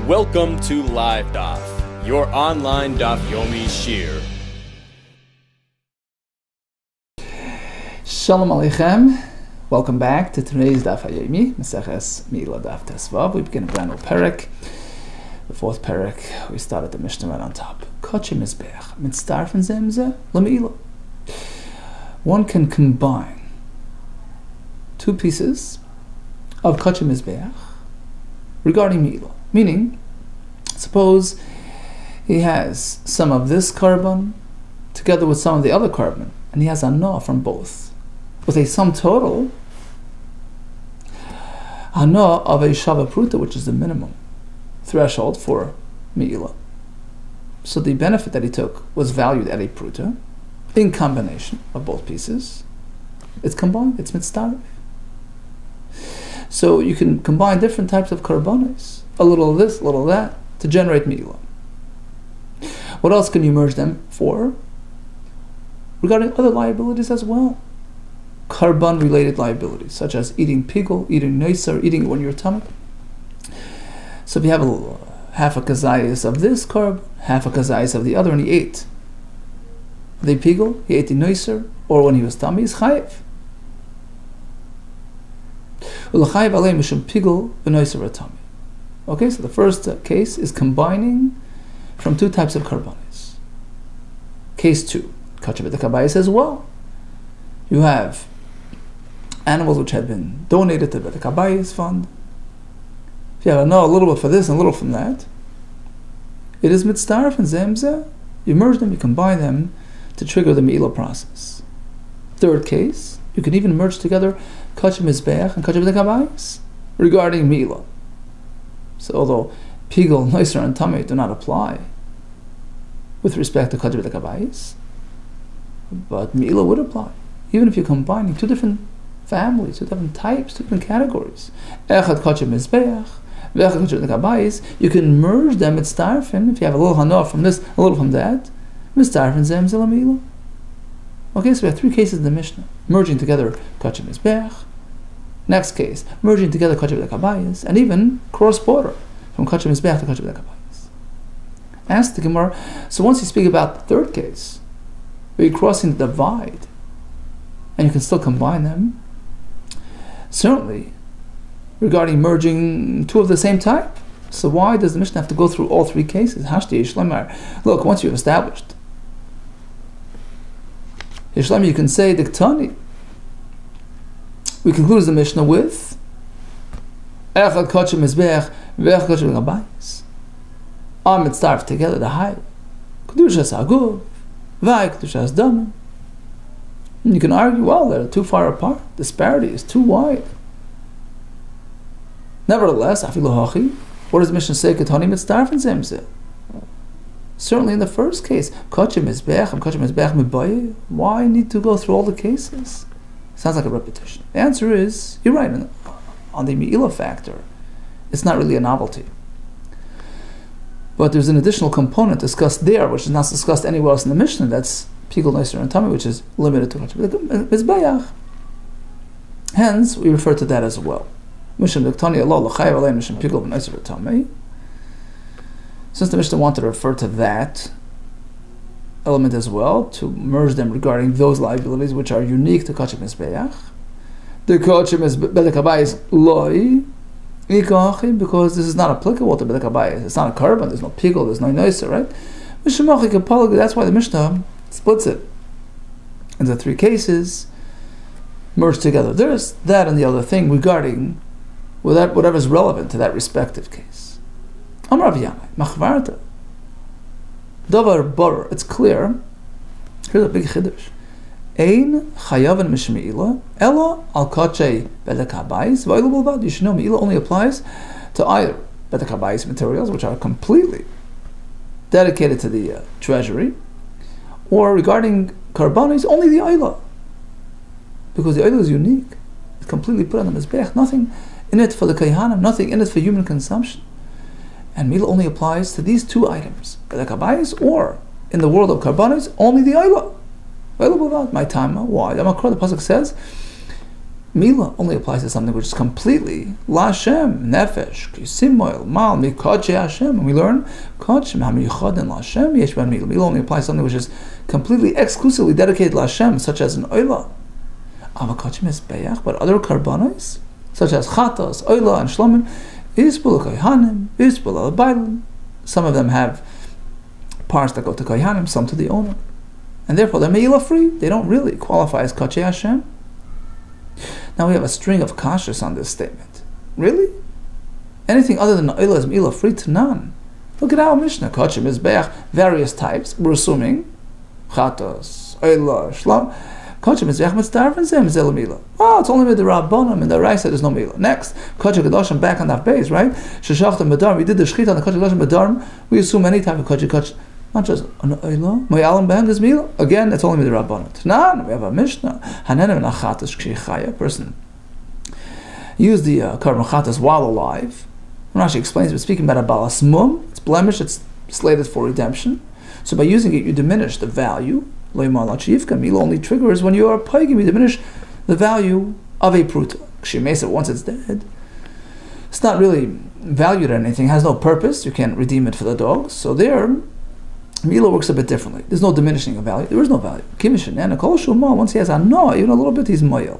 Welcome to LiveDaf, your online Daf Yomi Shir. Shalom Aleichem. Welcome back to today's Daf Yomi, Maseches MEILAH Daf Tesvav. We begin a brand new parak. The fourth parak, we start at the Mishnah right on top. Kachim Mizbeach, Mitzdarfen Zemze, LaMeilah. One can combine two pieces of Kachim Mizbeach regarding MEILAH. Meaning, suppose he has some of this carbon together with some of the other carbon, and he has a na from both, with a sum total na of a shava pruta, which is the minimum threshold for MEILAH. So the benefit that he took was valued at a pruta in combination of both pieces. It's combined, it's mitzdaref. So you can combine different types of carbones, a little of this, a little of that, to generate MEILAH. What else can you merge them for? Regarding other liabilities as well. Carbon-related liabilities, such as eating pigul, eating neisar, eating when you're tummy. So if you have half a kazayas of this carb, half a kazayas of the other, and he ate the pigul, he ate the neisar, or when he was tummy, he's chayiv. Okay, so the first case is combining from two types of carbones. Case 2, kachim b'tekabayis as well. You have animals which have been donated to the b'tekabayis fund. If you have a little bit for this and a little from that, it is mitzdaref and zemzeh. You merge them, you combine them to trigger the MEILAH process. Third case, you can even merge together kachim mizbeach and kachim b'tekabayis regarding MEILAH. So although pigul, neisar, and tummy do not apply with respect to kachim b'tekabayis, but MEILAH would apply, even if you're combining two different families, two different types, two different categories. Echad kachim mizbeach, v'echad kachim b'tekabayis. You can merge them at starfen if you have a little hana from this, a little from that. Mitzdarfen zemzeh LaMeilah. Okay, so we have three cases in the Mishnah: merging together kachim mizbeach. Next case, merging together kachim b'tekabayis, and even cross-border from kachim mizbeach to kachim b'tekabayis. Ask the Gemara. So once you speak about the third case, where you're crossing the divide, and you can still combine them, certainly regarding merging two of the same type. So why does the Mishnah have to go through all three cases? Hashti yishlamar. Look, once you've established yishlam, you can say diktani. We conclude the Mishnah with echad kachim mizbeach ve'echad kachim b'tekabayis. Am mitzdaref together the high kedushas haguv v'ay kedushas damim. And you can argue, well, they're too far apart. Disparity is too wide. Nevertheless, afilu hachi. What does the Mishnah say? Ketani mitzdaref and zemzeh. Certainly in the first case, kachim mizbeach and kachim mizbeach mibayeh. Why need to go through all the cases? Sounds like a repetition. The answer is, you're right, on the MEILAH factor, it's not really a novelty. But there's an additional component discussed there, which is not discussed anywhere else in the Mishnah. That's pigul, neisar, and tummy, which is limited to mizbeach. Hence, we refer to that as well. Since the Mishnah wanted to refer to that element as well, to merge them regarding those liabilities which are unique to kachim mizbeach. The kachim b'tekabayis loi ikachi, because this is not applicable to b'tekabayis. It's not a carbon. There's no pigul. There's no neisar, right? That's why the Mishnah splits it into three cases, merged together. There's that and the other thing regarding whatever is relevant to that respective case. Amar Rav Yamai machvarta. Davar bar, it's clear. Here's a big chiddush. Ein chayavan mishmeila ella al kachay b'tekabayis v'aylu b'lvad. You should know MEILAH only applies to either b'tekabayis materials, which are completely dedicated to the treasury, or regarding carbonis, only the ayla, because the ayla is unique. It's completely put on the mizbech. Nothing in it for the kayhanim, nothing in it for human consumption. And MEILAH only applies to these two items, the kabayis, or in the world of carbonis, only the ayla. My time, why? The pasuk says, Milah only applies to something which is completely La Hashem, Nefesh, Kisimoil, Mal, Mikoche Hashem. And we learn, Kochim, HaMiyichadin La Hashem, Yesh Ben Milah. Milah only applies to something which is completely, exclusively dedicated to La Hashem, such as an Oila. Avakochim is Beyach, but other karbanos, such as Chatas, Oila, and Shlomim, Isbul Kohanim, Isbul Al-Bailim. Some of them have parts that go to Kohanim, some to the owner. And therefore they're Me'ilah free. They don't really qualify as Koche Hashem. Now we have a string of kashas on this statement. Really? Anything other than Oila is Me'ilah free to none. Look at our Mishnah. Koche Mizbeach, various types. We're assuming Chatas, Oila, Shlom. Koche Mizbeach Mitzdarven Zem Zel Milah. Oh, it's only with the Rabbanim and the Raisa there's no Milah. Next, Koche Kedoshim back on that base, right? Sheshachta Medarm. We did the Shechita on the Koche Kedoshim Medarm. We assume any type of Koche. Not just an Oila. Mo'alam Behen is Milah. Again, it's only with the Rabbanim. Tanan, we have a Mishnah. Hanenem and Achatas K'sheichaya. Person use the Karban Chatas while alive. Rashi explains, we're speaking about a Balas Mum. It's blemished, it's slated for redemption. So by using it, you diminish the value. Milah only triggers when you are paigim, you diminish the value of a pruta. K'shemesa, once it's dead, it's not really valued at anything, has no purpose, you can't redeem it for the dogs. So there, Milah works a bit differently. There's no diminishing of value. There is no value. Once he has a no, even a little bit, he's moyel.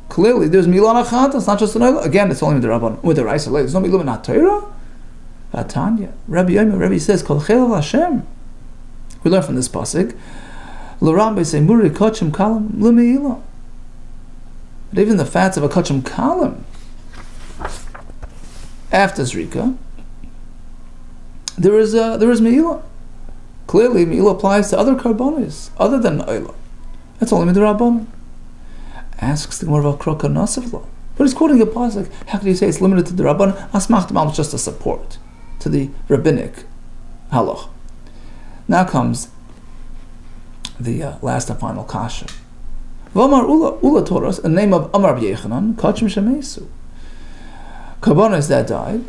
Clearly, there's Milah Achat, it's not just an oil. Again, it's only with the Rabban, with the Raisa. There's no Milah in HaTorah. Tanya. Rabbi Yomer, Rabbi says, Kol Chel Hashem. We learn from this pasuk. L'Rabbi say, Muri Kachim Kalam L'Me'ilah. But even the fats of a Kachim Kalam, after Zrika, there is Me'ilah. Clearly, Me'ilah applies to other karbonis, other than Oila. That's only Midrabbanan. Asks the Gemara about Krokah Nasivla. But he's quoting a pasuk. How can you say it's limited to the Rabban? Asmach T'mal is just a support to the rabbinic halach. Now comes the last and final kasha. V'amar Ula Toras, in the name of Amar B'Yechanan, Kachim Shemesu. Karbonis that died,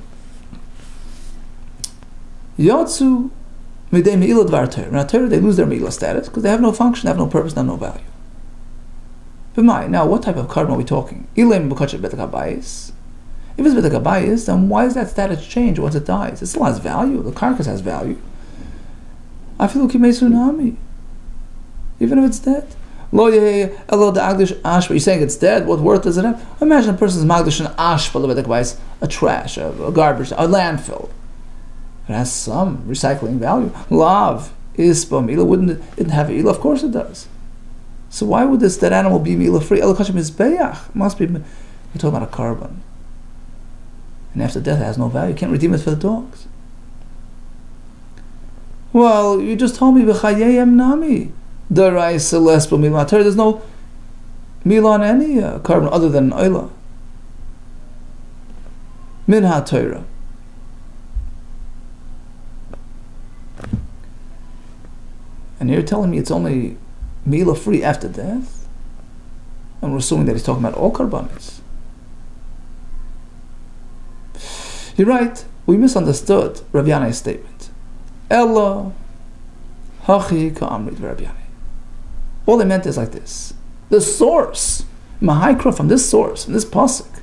Yatsu Midei Me'ilah Dvar Torah. In Torah, they lose their Me'ilah status because they have no function, they have no purpose, they have no value. Now, what type of carbon are we talking? If it's Bedek Habayis, then why does that status change once it dies? It still has value. The carcass has value. I feel tsunami, even if it's dead. But you're saying it's dead. What worth does it have? Imagine a person's magdish an ash, a trash, a garbage, a landfill. It has some recycling value. Lav is Milah. Didn't have Ilah? Of course it does. So why would this dead animal be Milah free? Elokashim is Beyach. Must be. We're talking about a carbon. And after death it has no value. You can't redeem it for the dogs. Well, you just told me V'chayeyem nami. Daraisa lesbo Milah. There's no Milah on any carbon other than Oila. Min HaTorah. And you're telling me it's only Milah free after death? And we're assuming that he's talking about all karbanis. You're right, we misunderstood Rabbi Yanai's statement. Ella hachi ka'amrit Rabbi Yanai. All they meant is like this. The source, Mahaikra, from this source, from this pasuk,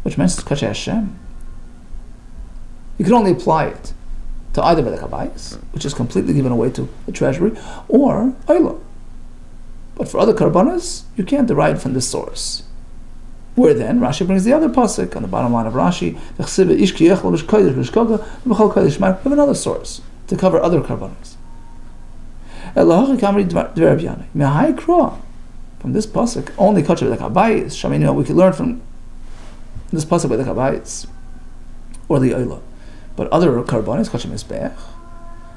which mentions Kachei Hashem, you can only apply it to either Bedek Habayis, which is completely given away to the treasury, or Oila. But for other karbanas, you can't derive from this source. Where then, Rashi brings the other pasuk on the bottom line of Rashi, we have another source to cover other karbanas. From this pasuk, only Kachei Bedek Habayis, Shamini, we can learn from this pasuk Bedek Habayis, or the Oila. But other karbanis, Kachim Mizbeach,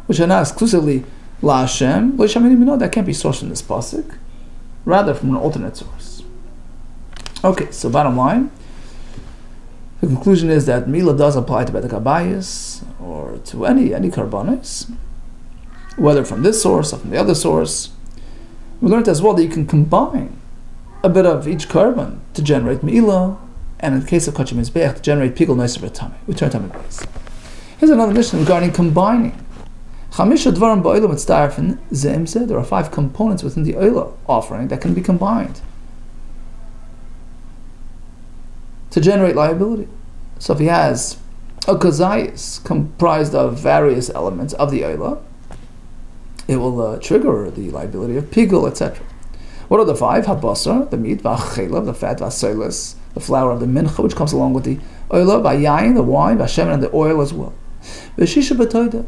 which are not exclusively La Hashem, that can't be sourced from this pasuk, rather from an alternate source. Okay, so bottom line, the conclusion is that Milah does apply to Bedek Habayis or to any karbanis, whether from this source or from the other source. We learned as well that you can combine a bit of each karban to generate Milah, and in the case of Kachim Mizbeach, to generate Pigul Noiser V'Tamei. We turn Tamei base. Here's another mission regarding combining. There are 5 components within the Oila offering that can be combined. to generate liability. So if he has a kazayis comprised of various elements of the oila, it will trigger the liability of pigul, etc. What are the five? Habasar, the meat, v'achelav, the fat, v'asoilis, the flour of the mincha, which comes along with the oila, v'yayin, the wine, v'shemen, and the oil as well. V'shisha b'toida.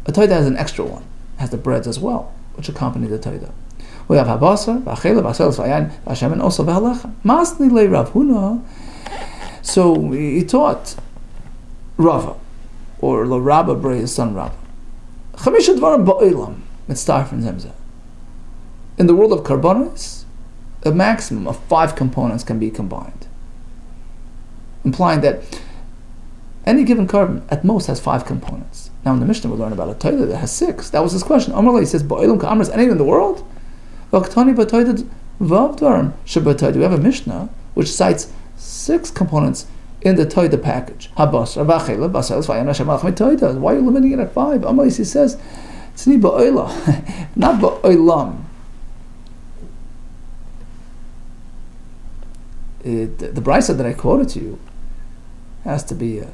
A toida has an extra one. It has the breads as well, which accompany the toida. We have habasar, v'achelav, v'asoilis, v'yayin, v'shemen, also v'halechem. Masni le Rav Huna. So he taught Rava, or the Rabba Bray, his son Rabba. Chamisha dvarim ba'olam, mitzvah from zemzeh. In the world of karbonos, a maximum of 5 components can be combined, implying that any given carbon at most has 5 components. Now in the Mishnah we learn about a toilet that has 6. That was his question. Amar he says, ba'olam ka'amras, anything in the world? V'aktani b'toilet vav dvarim sheb'toilet. We have a Mishnah which cites 6 components in the toida package. Habasar, v'achela, v'aselis, v'ayan, v'shemalach, toida. Why are you limiting it at 5? Amalei, he says, tzni ba'oila, not ba'oilam. The brisa that I quoted to you has to be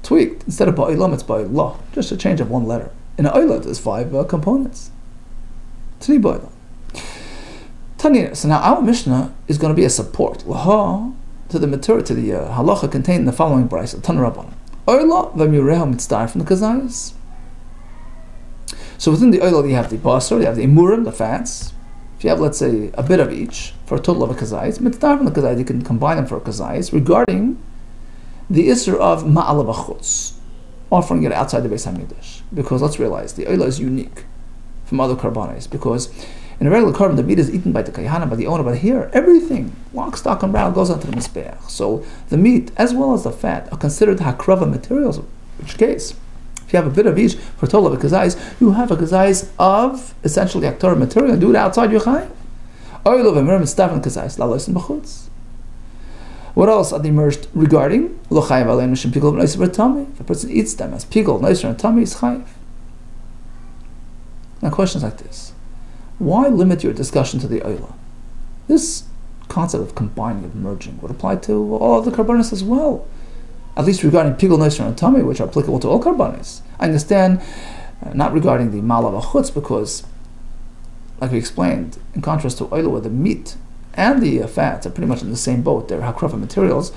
tweaked. Instead of ba'ilam, it's ba'ilah. Just a change of one letter. In an oilah, there's 5 components. Tani ba'ilam. Tani. So now our Mishnah is going to be a support laha to the material, to the halacha contained in the following brisa. Tan Rabban. Oilah v'mireha mitzvah from the kazayis. So within the oilah you have the basar, you have the imurim, the fats. If you have, let's say, a bit of each for a total of a kazayis, mitzvah from the kazayis, you can combine them for a kazayis regarding the isser of ma'ala b'chutz, offering it outside the Beis Hamikdash. Because let's realize the oilah is unique from other karbanis, because in a regular carbon the meat is eaten by the kayhana, by the owner, but here everything, lock, stock, and barrel, goes onto the mizbeach. So the meat as well as the fat are considered hakrava materials, in which case, if you have a bit of each for a total of a kazayis, you have a kazayis of essentially aktorah material and do it outside your chayim. Oil of emirim is staff and kazayis, lalos and b'chutz. What else are they merged regarding? Lo chayiv alein mishim pigol v'noiser v'tamei. If a person eats them as pigol, noiser, and tamei, is chayiv. Now questions like this. Why limit your discussion to the oilah? This concept of combining, of merging, would apply to all other karbanis as well. At least regarding pigul, noiser, and tamei, which are applicable to all karbanis. I understand, not regarding the ma'ala v'chutz, because, like we explained, in contrast to oilah, where the meat and the fats are pretty much in the same boat, they're hakrava materials.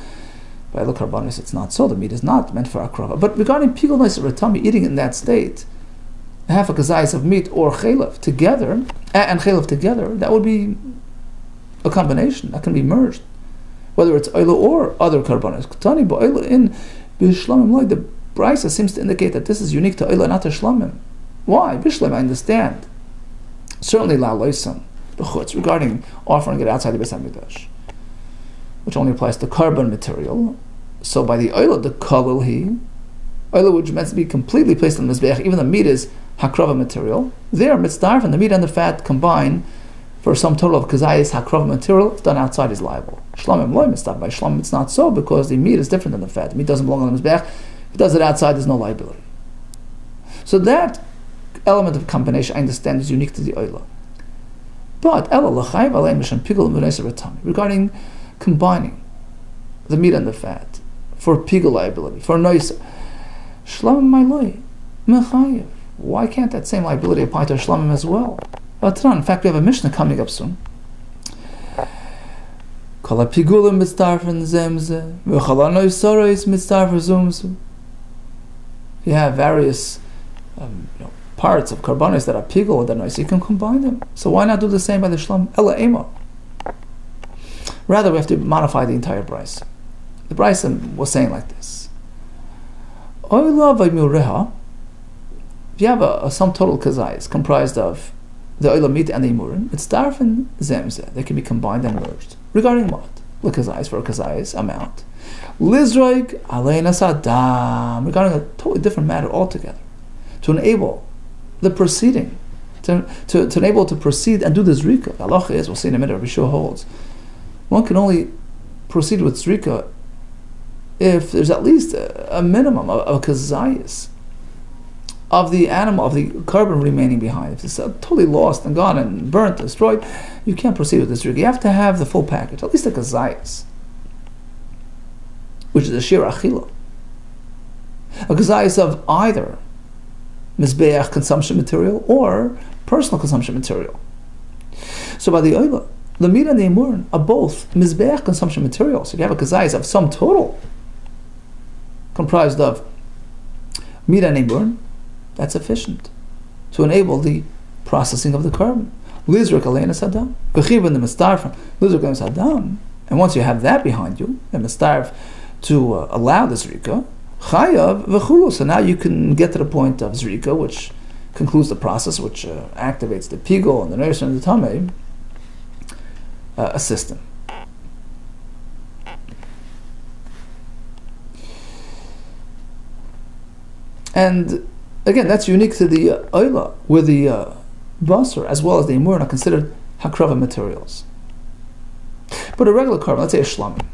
By other karbanis, it's not so. The meat is not meant for hakrava. But regarding pigul, noiser, and tamei, eating in that state, half a kazayis of meat or chaylev together, and chaylev together, that would be a combination that can be merged, whether it's oila or other karbanos. Tani ba'oila in b'shlamim, the brisa seems to indicate that this is unique to oila, not to shlamim. Why? B'shlamim, I understand. Certainly la loisam b'chutz, regarding offering it outside the Beis Hamikdash, which only applies to carbon material. So by the oila, the kalil he, oila which meant to be completely placed on the mizbeach, even the meat is hakrava material. There, mitzdarf and the meat and the fat combine for some total of kazayis hakrava material. If done outside, is liable. Shlamim loy mitzdarf. By shlamim, it's not so, because the meat is different than the fat. The meat doesn't belong on the mizbeach. If it does it outside, there's no liability. So that element of combination, I understand, is unique to the oila. But regarding combining the meat and the fat for pigul liability, for noiser, shlamim ma'loy mechayev. Why can't that same liability apply to shlamim as well? In fact, we have a Mishnah coming up soon. Kol ha'pigulim mitzdarfen zemze, v'chol ha'noisaros mitzdarfen zumzu. You have various parts of karbanos that are pigul and that noise, you can combine them. So why not do the same by the shlam? Ela ema. Rather, we have to modify the entire brisa. The brisa was saying like this: Oila v'mireha. If you have a sum total kazayis comprised of the oila meat and the imurin, it's darfen zemze. They can be combined and merged. Regarding what? The kazayis for a kazayis amount. Lizroik aleina sadam. Regarding a totally different matter altogether. To enable the proceeding, to enable to proceed and do the zrika. The halacha is, we'll see in a minute, Rabbi Shua holds, one can only proceed with zrika if there's at least a minimum of kazayis of the animal, of the carbon remaining behind. If it's totally lost and gone and burnt, destroyed, you can't proceed with this zrika. You have to have the full package, at least a kazayis. which is a shir achila. A kazayis of either mizbeach consumption material or personal consumption material. So by the oila, the meat and the emurin are both mizbeach consumption materials. So if you have a kazayis of sum total comprised of meat and emurin, that's sufficient to enable the processing of the carbon. Lizrak aleina sadam, kachibin the mistarf, lizrak aleina sadam. And once you have that behind you, and mistarf to allow the zrika, chayav v'chulu. So now you can get to the point of zrika, which concludes the process, which activates the pigul and the nourishment and the tamei, a system. And again, that's unique to the oila, where the basar as well as the emurin are considered hakrava materials. But a regular carbon, let's say a shlamim,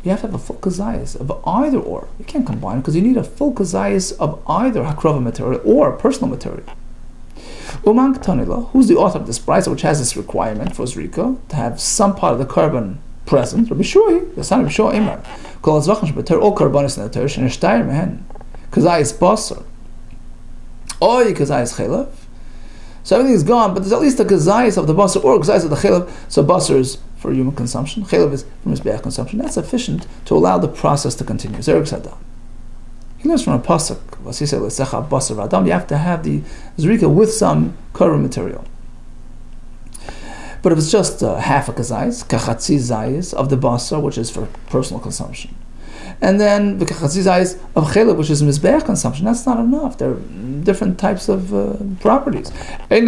you have to have a full kazayas of either or. You can't combine because you need a full kazayas of either hakrava material or personal material. Uman Ktanila, who's the author of this brisa, which has this requirement for zrika to have some part of the carbon present? Rabbi Shui, the son of Shui Imar, kol azvachim shebeter all carbonis in the Torah and shtayr mehen kazayas basar, or kazayas chelav. So everything is gone, but there's at least a kazayas of the basar or kazayas of the chelav. So basar is for human consumption, chelav is for mizbeach consumption. That's sufficient to allow the process to continue. Zerek Sadam. He learns from a pasuk. You have to have the zrika with some carbon material. But if it's just half a kazayis, kachatzi zayis of the basar, which is for personal consumption, and then the kachatzi zayis of chelav, which is mizbeach consumption, that's not enough. There are different types of properties. However,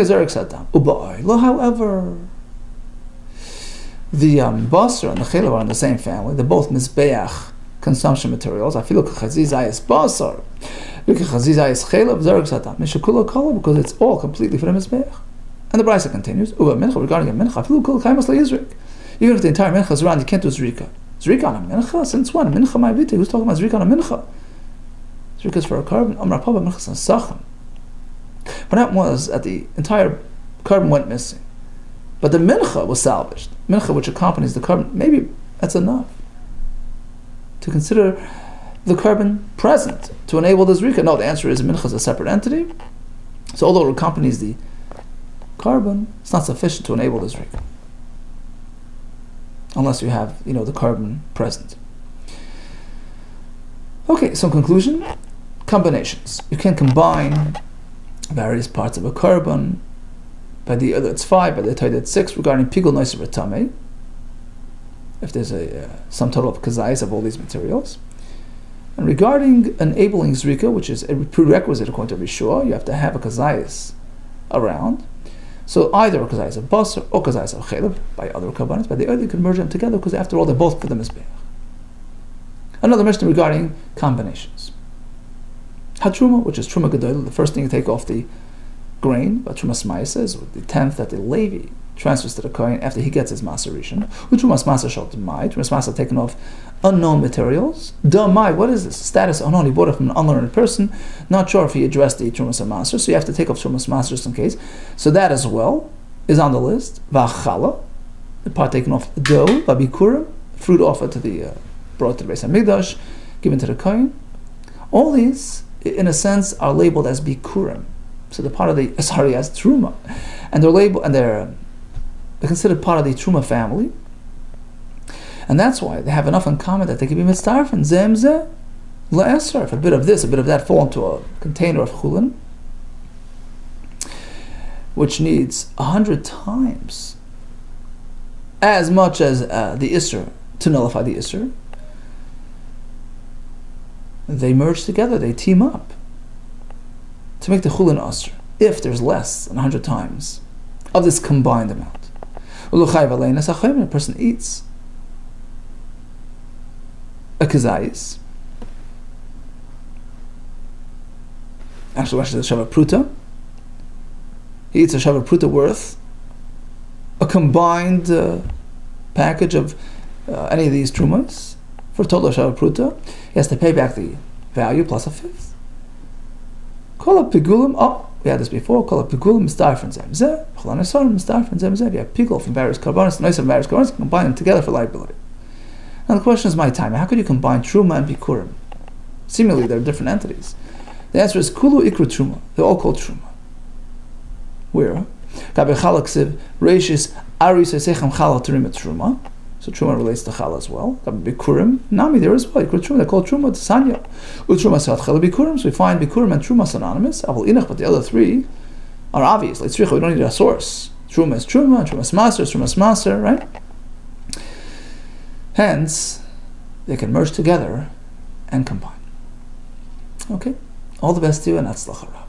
the basar and the chelav are in the same family. They're both mizbeach consumption materials. I feel kachazizayis basar, kachazizayis chelav zerek satan mishakula kala, because it's all completely for the mizbeach. And the brisa continues. Mincha, regarding a mincha, I feel kol kaimas leizrik. Even if the entire mincha is around, you can't do zrika. Zrika on a mincha? Since when? Mincha ma'avite. Who's talking about zrika on a mincha? Zrika is for a carbon. Amar papa mincha sachem. What happened was that the entire carbon went missing, but the mincha was salvaged. Mincha, which accompanies the carbon, maybe that's enough to consider the carbon present to enable the zrika. No, the answer is mincha is a separate entity. So although it accompanies the carbon, it's not sufficient to enable the zrika, unless you have, the carbon present. Okay, so in conclusion, combinations. You can combine various parts of a carbon. By the other, it's 5. By the other, it's 6. Regarding pigul noiser v'tamei, if there's a sum total of kazayis of all these materials. And regarding enabling zrika, which is a prerequisite according to Rishua, you have to have a kazayis around. So either a kazayis of basar or kazayis of chelav by other karbanos. By the other, you can merge them together because after all, they're both for the mizbeach. Another mission regarding combinations. Hatruma, which is truma gedolah, the first thing you take off the grain, but truma smaisa is the 10th that the Levi transfers to the Kohen after he gets his maceration. Truma smaisa shalt mai, truma smaisa taken off unknown materials. Mai, what is this? Status unknown. He bought it from an unlearned person, not sure if he addressed the truma smaisa, so you have to take off truma smaisa just in case. So that as well is on the list. V'achala, the part taken off dough, v'bikurim, fruit offered to the brought to the Beis Hamikdash, given to the Kohen. All these, in a sense, are labeled as bikurim. So the part of the as truma, and they're labeled and they're considered part of the truma family, and that's why they have enough in common that they can be mitzaref and zemze le'eser. If a bit of this, a bit of that fall into a container of chulin, which needs 100 times as much as the isser to nullify the isser, they merge together, they team up to make the chulin asr, if there's less than 100 times of this combined amount. A person eats a kazayis, actually a shava pruta, he eats a shava pruta worth a combined package of any of these trumas for a total of shava pruta. He has to pay back the value plus a fifth. Kol pigulim, we had this before. Kol pigulim mistarfen zemzeh, cholaneson mistarfen zemzeh. You have pigul from various karbanos, nice from various karbanos, combine them together for liability. Now the question is my time. How could you combine Truma and Bikurim? Seemingly they're different entities. The answer is Kulu Ikru Truma. They're all called Truma. Where? Reishis Ari Sesechem Chala Turim Truma. So Truma relates to Chala as well. Bikurim, Nami there as well. Ikru Truma, they're called Truma, Tsanya. Utruma Sat Chala Bikurim. So we find Bikurim and Truma synonymous. Avol Inach, but the other three are obvious. Like Tzricha, we don't need a source. Truma is Truma, Truma is Maser, Truma is Maser, right? Hence, they can merge together and combine. Okay? All the best to you, and Atzlacha.